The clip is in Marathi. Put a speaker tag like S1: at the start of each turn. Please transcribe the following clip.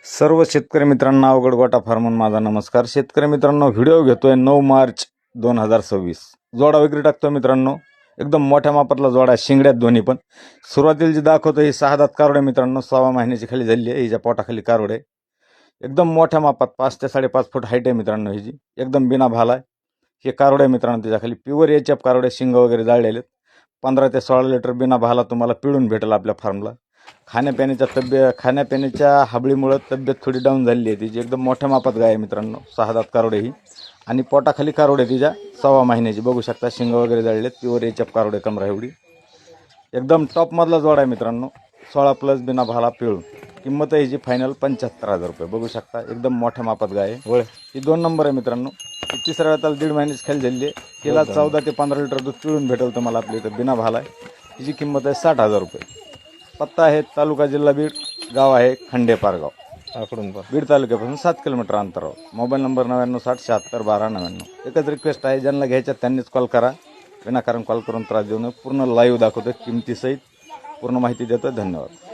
S1: सर्व शेतकरी मित्रांना अवघड गोटा फार्मून माझा नमस्कार। शेतकरी मित्रांनो, व्हिडिओ घेतोय 9 मार्च 2026। जोडा वगैरे टाकतोय मित्रांनो, एकदम मोठ्या मापातला जोडा, शिंगड्यात दोन्ही पण। सुरुवातीला जी दाखवतो ही 6 दात कारोडे मित्रांनो, 6 महिन्याची खाली झाली आहे। हिच्या पोटाखाली कारोडे एकदम मोठ्या मापात, 5 ते 5.5 फूट हाईट आहे मित्रांनो हिची, एकदम बिना भाला आहे। हे कारोडे मित्रांनो, त्याच्याखाली प्युअर एचएफ कारोडे, शिंग वगैरे जाळलेले। 15 ते 16 लिटर बिना भाला तुम्हाला पिळून भेटेल आपल्या फार्मला। खाण्यापिण्याच्या हाबळीमुळे तब्येत थोडी डाऊन झालेली आहे तिची। एकदम मोठ्या मापात गाय आहे मित्रांनो, 6 दात कारोडे ही, आणि पोटाखाली कारोडे तिच्या 6 महिन्याची, बघू शकता। शिंग वगैरे जाळलेत, प्युअर एचएफ कारोडे, कमरा एवढी, एकदम टॉप मधला जोडा आहे मित्रांनो। 16 प्लस बिना भाला पिळून। किंमत आहे हिची फायनल 75,000 रुपये, बघू शकता। एकदम मोठ्या मापात गाय आहे। ही 2 नंबर आहे मित्रांनो। ही तिसऱ्या वेळाला 1.5 महिन्याची खाली झालेली आहे। तिला 14 ते 15 लिटर दूध पिळून भेटेल तुम्हाला आपल्या इथं, बिना भाला आहे। हिची किंमत आहे 60,000 रुपये। पत्ता आहे तालुका जिल्हा बीड, गाव आहे खंडे पारगाव, बीड तालुक्यापासून 7 किलोमीटर अंतरावर। Mobile number 9960761299। एकच रिक्वेस्ट आहे, ज्यांना घ्यायच्या त्यांनीच कॉल करा, विनाकारण कॉल करून त्रास देऊ नये। पूर्ण लाईव्ह दाखवतो किमतीसहित, पूर्ण माहिती देतो। धन्यवाद।